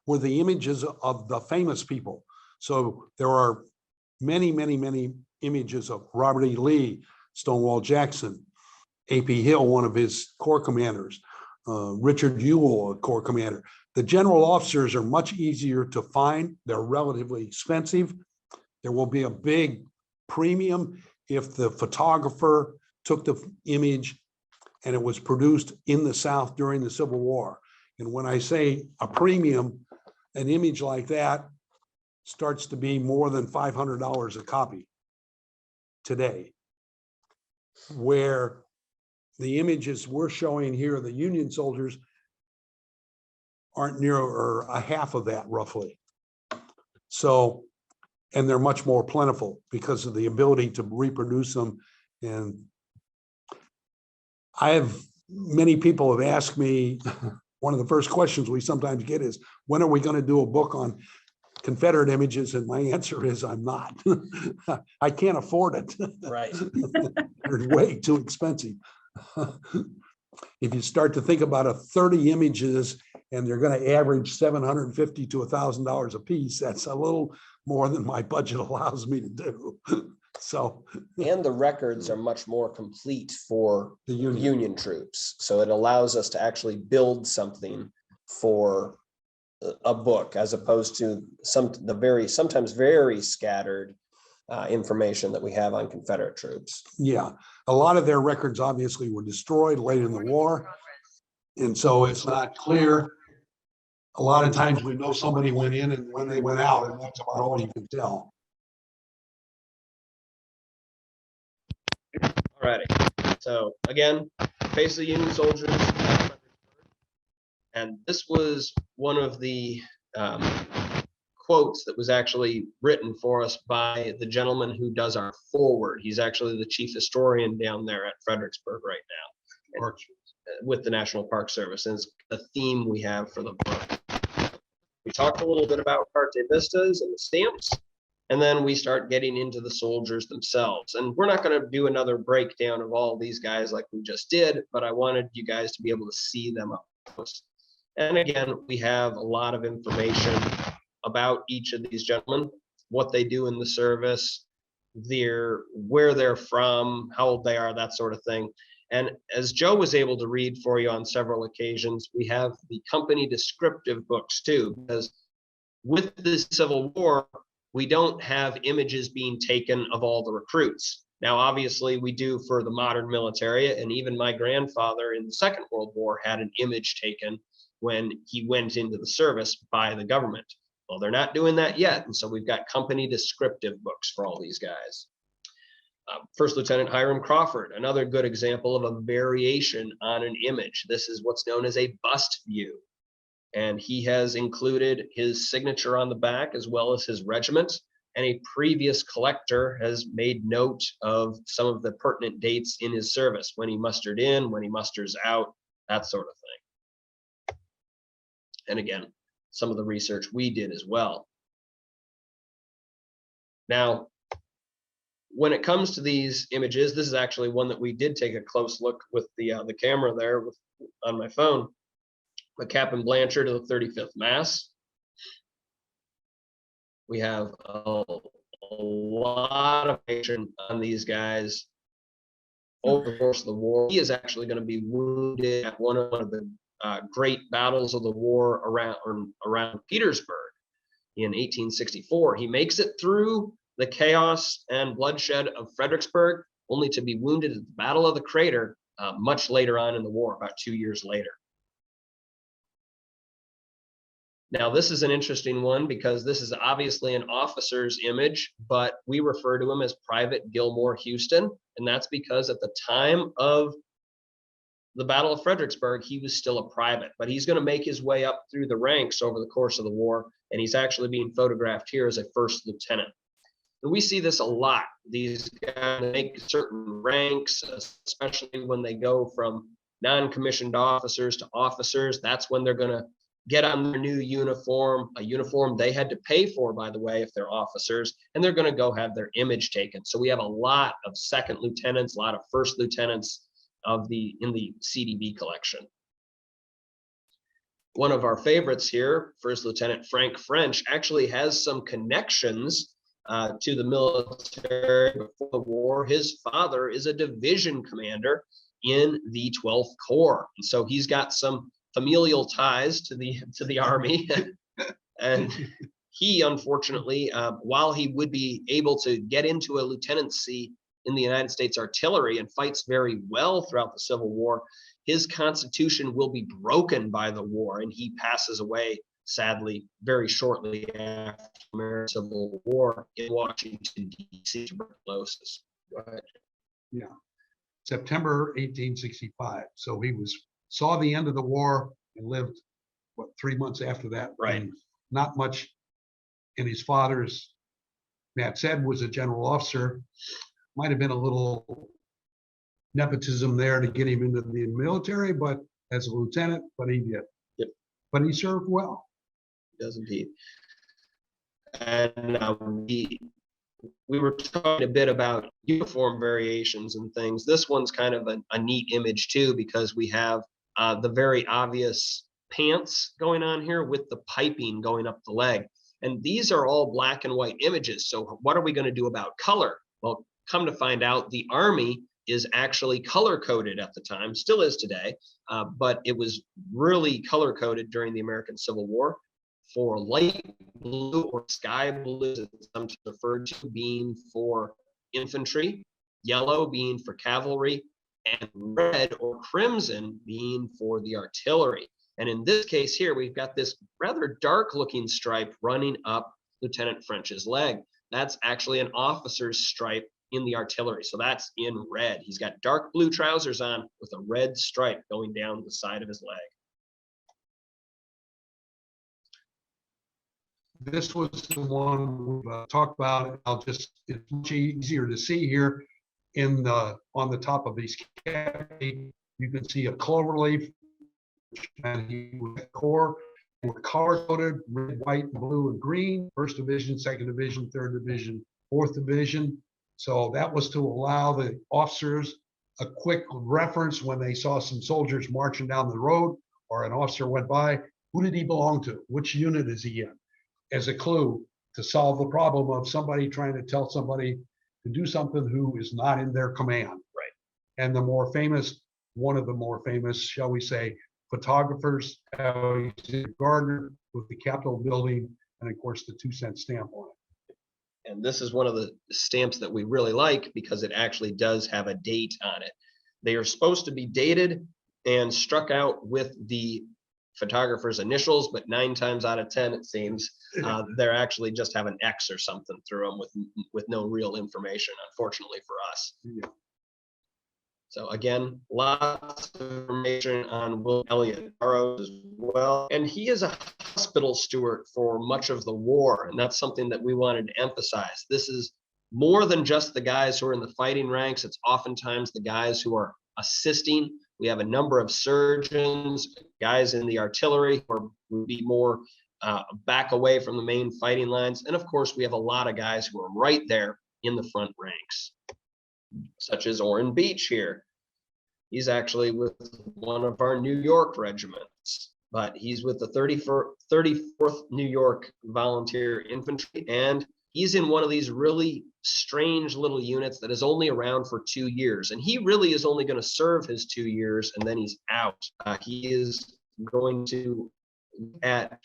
were the images of the famous people. So there are many, many, many images of Robert E. Lee, Stonewall Jackson, A.P. Hill, one of his corps commanders, Richard Ewell, a corps commander. The general officers are much easier to find. They're relatively expensive. There will be a big premium if the photographer took the image and it was produced in the South during the Civil War. And when I say a premium, an image like that starts to be more than $500 a copy today, where the images we're showing here of the Union soldiers aren't near or a half of that roughly. So, and they're much more plentiful because of the ability to reproduce them. And many people have asked me, one of the first questions we sometimes get is, when are we going to do a book on Confederate images? And my answer is, I'm not. I can't afford it. Right. They're way too expensive. If you start to think about 30 images and they're going to average $750 to $1,000 a piece, that's a little more than my budget allows me to do. So, and the records are much more complete for the Union troops. So it allows us to actually build something for a book, as opposed to sometimes very scattered information that we have on Confederate troops. Yeah, a lot of their records obviously were destroyed late in the war. And so it's not clear. A lot of times we know somebody went in and when they went out, and that's about all you can tell. All righty. So again, face the Union soldiers. And this was one of the quotes that was actually written for us by the gentleman who does our forward. He's actually the chief historian down there at Fredericksburg right now, with the National Park Service. And it's a theme we have for the book. We talked a little bit about Carte Vistas and the stamps, And then we start getting into the soldiers themselves. And we're not going to do another breakdown of all these guys like we just did, but I wanted you guys to be able to see them up close. And again, we have a lot of information about each of these gentlemen, what they do in the service, where they're from, how old they are, that sort of thing. And as Joe was able to read for you on several occasions, we have the company descriptive books too, because with the Civil War, we don't have images being taken of all the recruits. Now, obviously, we do for the modern military, and even my grandfather in the Second World War had an image taken when he went into the service by the government. Well, they're not doing that yet, and so we've got company descriptive books for all these guys. First Lieutenant Hiram Crawford, another good example of a variation on an image. This is what's known as a bust view. And he has included his signature on the back as well as his regiment. And a previous collector has made note of some of the pertinent dates in his service, when he mustered in, when he musters out, that sort of thing. And again, some of the research we did as well. Now, when it comes to these images, this is actually one that we did take a close look with the camera there on my phone. The Captain Blanchard of the 35th Mass. We have a lot of information on these guys over the course of the war. He is actually going to be wounded at one of the great battles of the war around Petersburg in 1864. He makes it through the chaos and bloodshed of Fredericksburg, only to be wounded at the Battle of the Crater much later on in the war, about 2 years later. Now, this is an interesting one because this is obviously an officer's image, but we refer to him as Private Gilmore Houston. And that's because at the time of the Battle of Fredericksburg, he was still a private, but he's going to make his way up through the ranks over the course of the war. And he's actually being photographed here as a first lieutenant. And we see this a lot. These guys make certain ranks, especially when they go from non-commissioned officers to officers. That's when they're going to get on their new uniform, a uniform they had to pay for, by the way, if they're officers, and they're going to go have their image taken. So we have a lot of second lieutenants, a lot of first lieutenants in the CDB collection. One of our favorites here, First Lieutenant Frank French, actually has some connections to the military before the war. His father is a division commander in the 12th Corps, and so he's got some familial ties to the Army. And he, unfortunately, while he would be able to get into a lieutenancy in the United States Artillery and fights very well throughout the Civil War, his constitution will be broken by the war, and he passes away, sadly, very shortly after the American Civil War in Washington, D.C., tuberculosis. Go ahead. Yeah, September 1865. So he saw the end of the war and lived, 3 months after that. Right. And not much in his father's, Matt said, was a general officer. Might have been a little nepotism there to get him into the military, but as a lieutenant, but he did. Yep. But he served well. He does indeed. And we were talking a bit about uniform variations and things. This one's kind of a neat image too, because we have the very obvious pants going on here with the piping going up the leg. And these are all black and white images. So what are we going to do about color? Well, come to find out, the Army is actually color coded at the time, still is today, but it was really color coded during the American Civil War for light blue or sky blue, as it's sometimes referred to, being for infantry, yellow being for cavalry, and red or crimson being for the artillery. And in this case here, we've got this rather dark looking stripe running up Lieutenant French's leg. That's actually an officer's stripe in the artillery. So that's in red. He's got dark blue trousers on with a red stripe going down the side of his leg. This was the one we talked about. It's much easier to see here on the top of these canopy. You can see a clover leaf, and he was at Corps. were color coded, red, white, blue, and green, first division, second division, third division, fourth division. So that was to allow the officers a quick reference when they saw some soldiers marching down the road or an officer went by. Who did he belong to? Which unit is he in? As a clue to solve the problem of somebody trying to tell somebody to do something who is not in their command. Right. And the more famous, one of the more famous, shall we say, photographers, Gardner with the Capitol building, and of course the 2-cent stamp on it. And this is one of the stamps that we really like because it actually does have a date on it. They are supposed to be dated and struck out with the photographer's initials, but 9 times out of 10, it seems, they're actually just have an X or something through them with no real information, unfortunately for us. Yeah. So again, lots of information on Will Elliott Burroughs as well. And he is a hospital steward for much of the war. And that's something that we wanted to emphasize. This is more than just the guys who are in the fighting ranks. It's oftentimes the guys who are assisting. We have a number of surgeons, guys in the artillery who would be more back away from the main fighting lines. And of course, we have a lot of guys who are right there in the front ranks, such as Orrin Beach here. He's actually with one of our New York regiments, but he's with the 34th New York Volunteer Infantry, and he's in one of these really strange little units that is only around for 2 years. And he really is only going to serve his 2 years and then he's out. He is going to at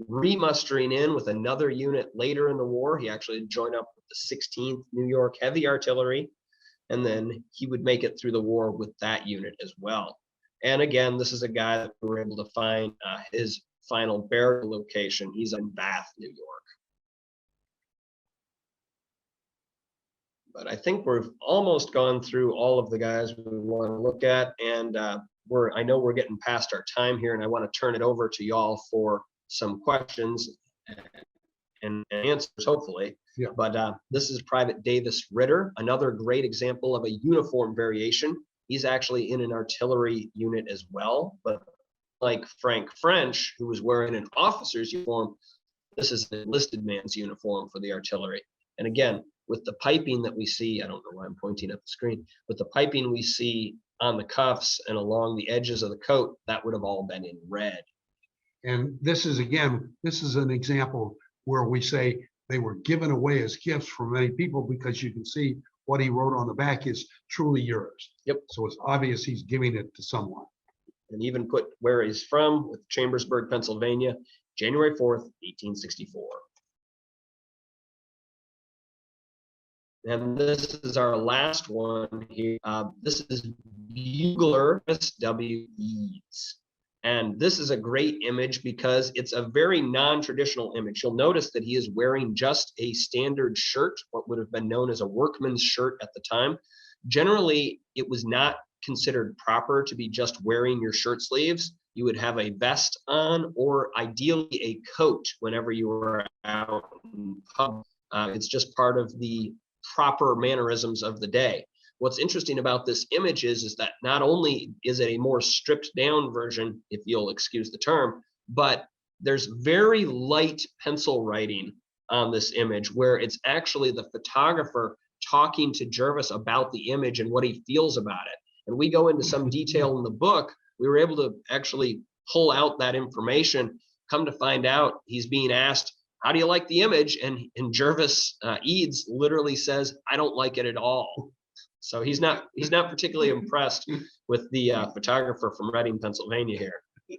remustering in with another unit later in the war. He actually joined up with the 16th New York Heavy Artillery, and then he would make it through the war with that unit as well. And again, this is a guy that we were able to find his final burial location. He's in Bath, New York. But I think we've almost gone through all of the guys we want to look at, and I know we're getting past our time here, and I want to turn it over to y'all for some questions and answers, hopefully. Yeah. But this is Private Davis Ritter, another great example of a uniform variation. He's actually in an artillery unit as well, but like Frank French, who was wearing an officer's uniform, this is an enlisted man's uniform for the artillery. And again, with the piping that we see, I don't know why I'm pointing at the screen, but the piping we see on the cuffs and along the edges of the coat, that would have all been in red. And this is, again, this is an example where we say they were given away as gifts for many people, because you can see what he wrote on the back is truly yours. Yep. So it's obvious he's giving it to someone. And even put where he's from, with Chambersburg, Pennsylvania, January 4th, 1864. And this is our last one here. This is Bugler S.W. Eads. And this is a great image because it's a very non-traditional image. You'll notice that he is wearing just a standard shirt, what would have been known as a workman's shirt at the time. Generally, it was not considered proper to be just wearing your shirt sleeves. You would have a vest on, or ideally a coat whenever you were out in public. It's just part of the proper mannerisms of the day. What's interesting about this image is that not only is it a more stripped down version, if you'll excuse the term, but there's very light pencil writing on this image, where it's actually the photographer talking to Jervis about the image and what he feels about it. And we go into some detail in the book. We were able to actually pull out that information. Come to find out, he's being asked, how do you like the image? And Jervis Eads literally says, I don't like it at all. So he's not particularly impressed with the photographer from Reading, Pennsylvania here.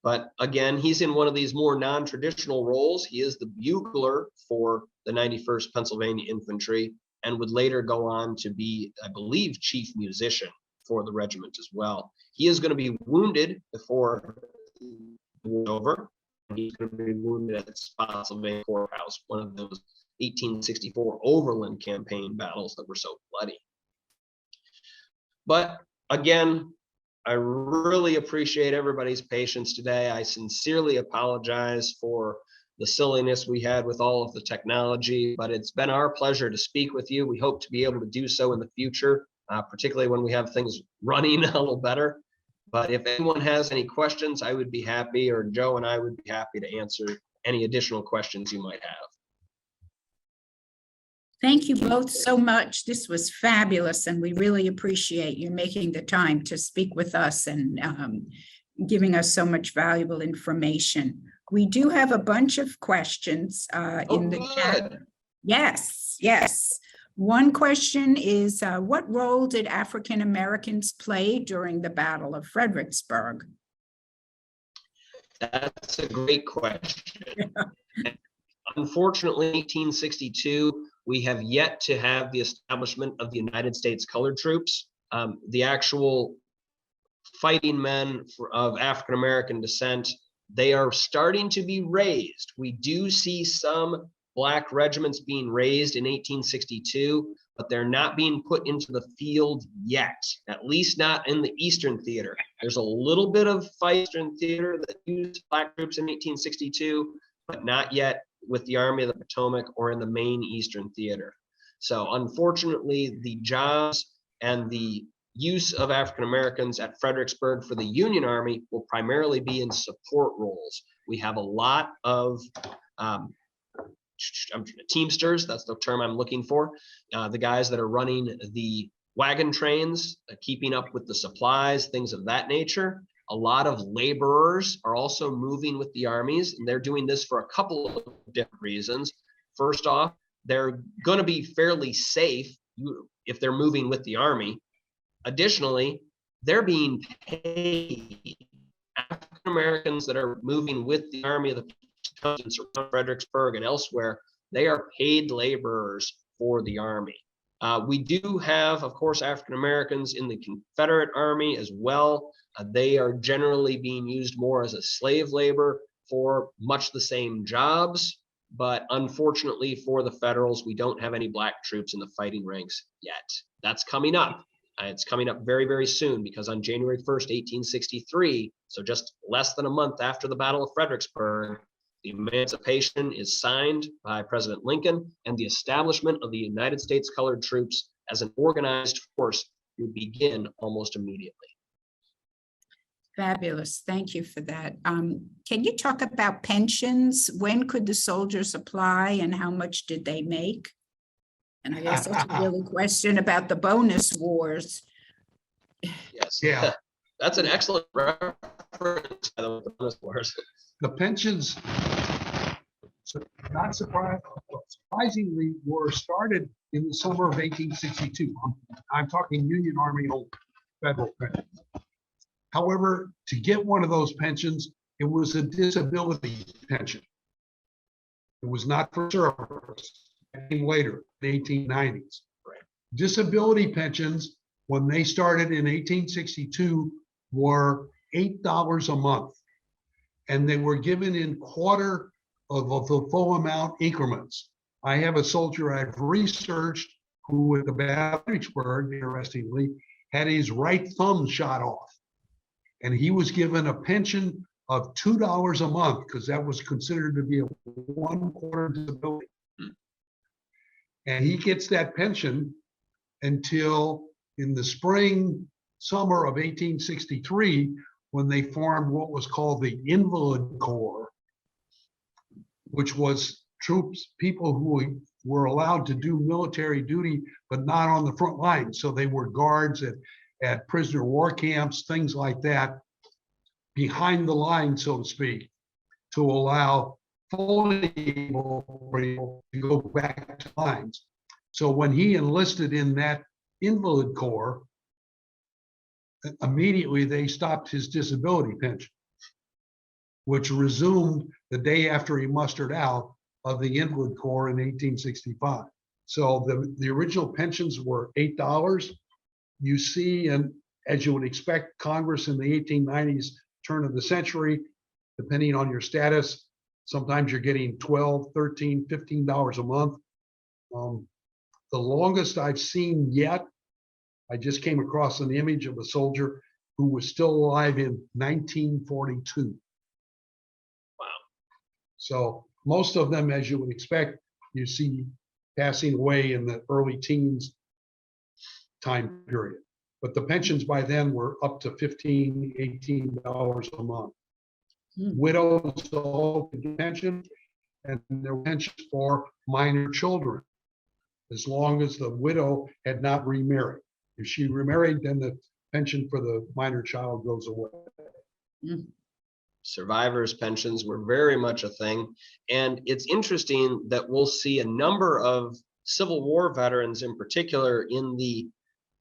But again, he's in one of these more non-traditional roles. He is the bugler for the 91st Pennsylvania Infantry, and would later go on to be, I believe, chief musician for the regiment as well. He is going to be wounded before the war is over. He's going to be wounded at Spotsylvania Courthouse, one of those 1864 Overland Campaign battles that were so bloody. But again, I really appreciate everybody's patience today. I sincerely apologize for the silliness we had with all of the technology, but it's been our pleasure to speak with you. We hope to be able to do so in the future, particularly when we have things running a little better. But if anyone has any questions, I would be happy, or Joe and I would be happy to answer any additional questions you might have. Thank you both so much. This was fabulous, and we really appreciate you making the time to speak with us and giving us so much valuable information. We do have a bunch of questions in the chat. Yes, yes. One question is, what role did African Americans play during the Battle of Fredericksburg? That's a great question. Yeah. Unfortunately, 1862, we have yet to have the establishment of the United States colored troops. The actual fighting men of African American descent, they are starting to be raised. We do see some Black regiments being raised in 1862, but they're not being put into the field yet, at least not in the Eastern Theater. There's a little bit of Eastern Theater that used Black troops in 1862, but not yet with the Army of the Potomac or in the main Eastern Theater. So unfortunately, the jobs and the use of African Americans at Fredericksburg for the Union Army will primarily be in support roles. We have a lot of Teamsters, that's the term I'm looking for, the guys that are running the wagon trains, keeping up with the supplies, things of that nature. A lot of laborers are also moving with the armies, and they're doing this for a couple of different reasons. First off, they're going to be fairly safe if they're moving with the army. Additionally, they're being paid. African Americans that are moving with the Army of the Potomac around Fredericksburg and elsewhere, they are paid laborers for the Army. We do have, of course, African Americans in the Confederate Army as well. They are generally being used more as a slave labor for much the same jobs, but unfortunately for the Federals, we don't have any Black troops in the fighting ranks yet. That's coming up. It's coming up very, very soon, because on January 1st, 1863, so just less than a month after the Battle of Fredericksburg, the Emancipation is signed by President Lincoln, and the establishment of the United States colored troops as an organized force would begin almost immediately. Fabulous. Thank you for that. Can you talk about pensions? When could the soldiers apply and how much did they make? And I guess that's a really question about the bonus wars. Yes. Yeah. That's an excellent reference to the bonus wars. The pensions, not surprisingly, were started in the summer of 1862. I'm talking Union Army old federal pensions. However, to get one of those pensions, it was a disability pension. It was not for service. It came later, the 1890s. Right. Disability pensions, when they started in 1862, were $8 a month. And they were given in quarter of the full amount increments. I have a soldier I've researched who at the Battle of Fredericksburg, interestingly, had his right thumb shot off. And he was given a pension of $2 a month because that was considered to be a 1/4 disability. And he gets that pension until in the spring, summer of 1863, when they formed what was called the Invalid Corps, which was people who were allowed to do military duty, but not on the front line. So they were guards at prisoner war camps, things like that, behind the line, so to speak, to allow fully able people to go back to lines. So when he enlisted in that Invalid Corps, immediately they stopped his disability pension, which resumed the day after he mustered out of the Invalid Corps in 1865. So the original pensions were $8. You see, and as you would expect, Congress in the 1890s, turn of the century, depending on your status, sometimes you're getting $12, $13, $15 a month. The longest I've seen yet, I just came across an image of a soldier who was still alive in 1942. Wow. So most of them, as you would expect, you see passing away in the early teens time period. But the pensions by then were up to $15, $18 a month. Widows all get pension, and their pension for minor children, as long as the widow had not remarried. If she remarried, then the pension for the minor child goes away. Survivors' pensions were very much a thing. And it's interesting that we'll see a number of Civil War veterans in particular in the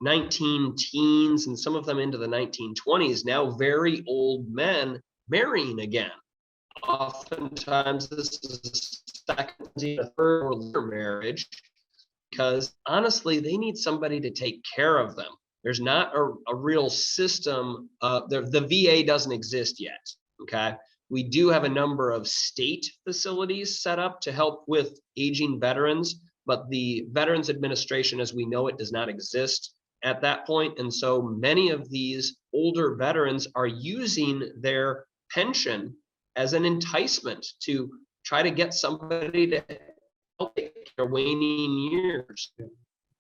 19 teens and some of them into the 1920s, now very old men marrying again. Oftentimes this is a second, a third or later marriage, because honestly, they need somebody to take care of them. There's not a real system. The VA doesn't exist yet. Okay. We do have a number of state facilities set up to help with aging veterans, but the Veterans Administration, as we know it, does not exist at that point. And so many of these older veterans are using their pension as an enticement to try to get somebody to help their waning years.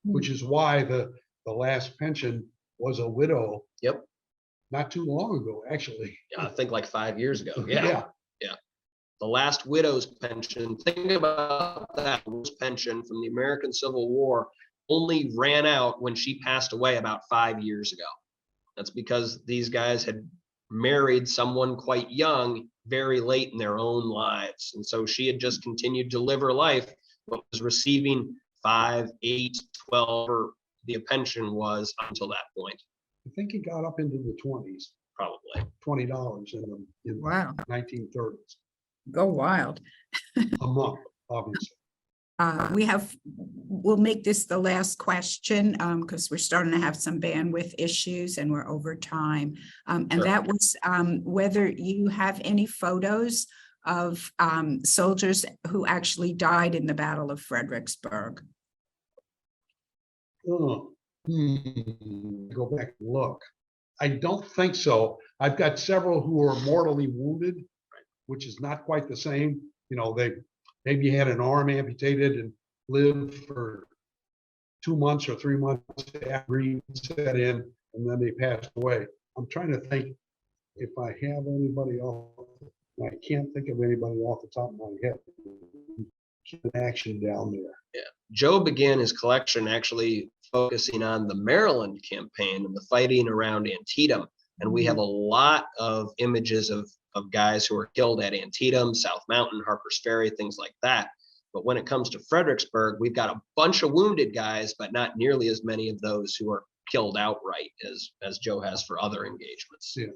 Which is why the last pension was a widow. Yep. Not too long ago, actually. Yeah, I think like 5 years ago. Yeah. Yeah. Yeah. The last widow's pension, think about that pension from the American Civil War only ran out when she passed away about 5 years ago. That's because these guys had married someone quite young, very late in their own lives. And so she had just continued to live her life, but was receiving 5, 8, 12, or the pension was until that point. I think it got up into the 20s, Probably. $20 in Wow, 1930s. go wild. A month, obviously. We'll make this the last question because we're starting to have some bandwidth issues and we're over time. And Sure. that was whether you have any photos of soldiers who actually died in the Battle of Fredericksburg. Oh, go back and look. I don't think so. I've got several who are mortally wounded, which is not quite the same. You know, they maybe had an arm amputated and lived for 2 months or 3 months after green set in, and then they passed away. I'm trying to think if I have anybody off. I can't think of anybody off the top of my head. Action down there. Yeah. Joe began his collection actually focusing on the Maryland campaign and the fighting around Antietam. And we have a lot of images of guys who were killed at Antietam, South Mountain, Harper's Ferry, things like that. But when it comes to Fredericksburg, we've got a bunch of wounded guys, but not nearly as many of those who are killed outright as Joe has for other engagements. Yeah.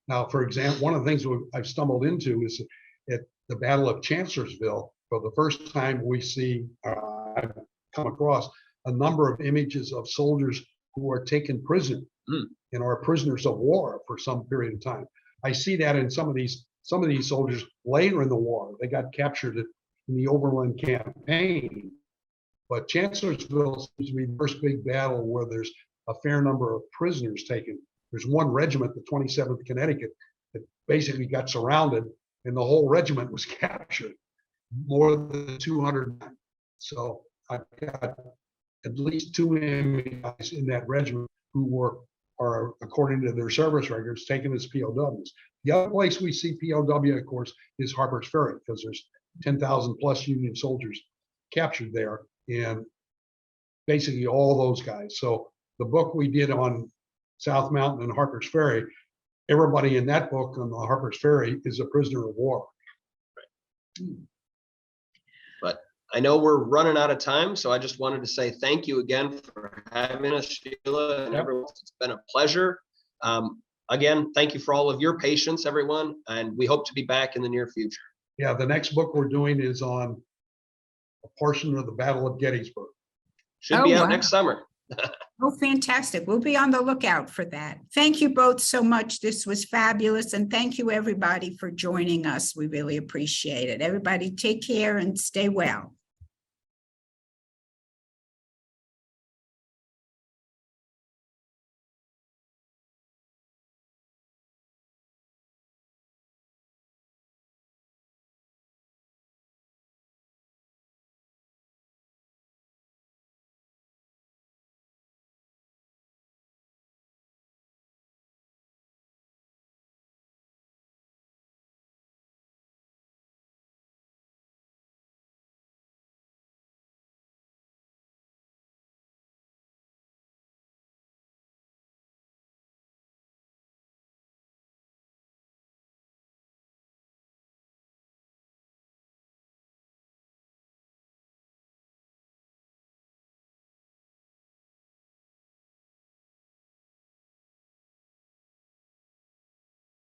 Now, for example, one of the things I've stumbled into is at the Battle of Chancellorsville. For the first time, we see, I've come across a number of images of soldiers who are taken prisoner and are prisoners of war for some period of time. I see that in some of these soldiers later in the war. They got captured in the Overland Campaign. But Chancellorsville seems to be the first big battle where there's a fair number of prisoners taken. There's one regiment, the 27th Connecticut, that basically got surrounded and the whole regiment was captured. More than 200. So I've got at least 2 enemy guys in that regiment who are, according to their service records, taken as POWs. The other place we see POW, of course, is Harper's Ferry, because there's 10,000 plus Union soldiers captured there, and basically all those guys. So the book we did on South Mountain and Harper's Ferry, everybody in that book on the Harper's Ferry is a prisoner of war. Right. But I know we're running out of time, so I just wanted to say thank you again for having us, Sheila, and everyone. It's been a pleasure. Again, thank you for all of your patience, everyone, and we hope to be back in the near future. Yeah, the next book we're doing is on a portion of the Battle of Gettysburg. Should be out wow. next summer. Oh, fantastic. We'll be on the lookout for that. Thank you both so much. This was fabulous. And thank you, everybody, for joining us. We really appreciate it. Everybody take care and stay well.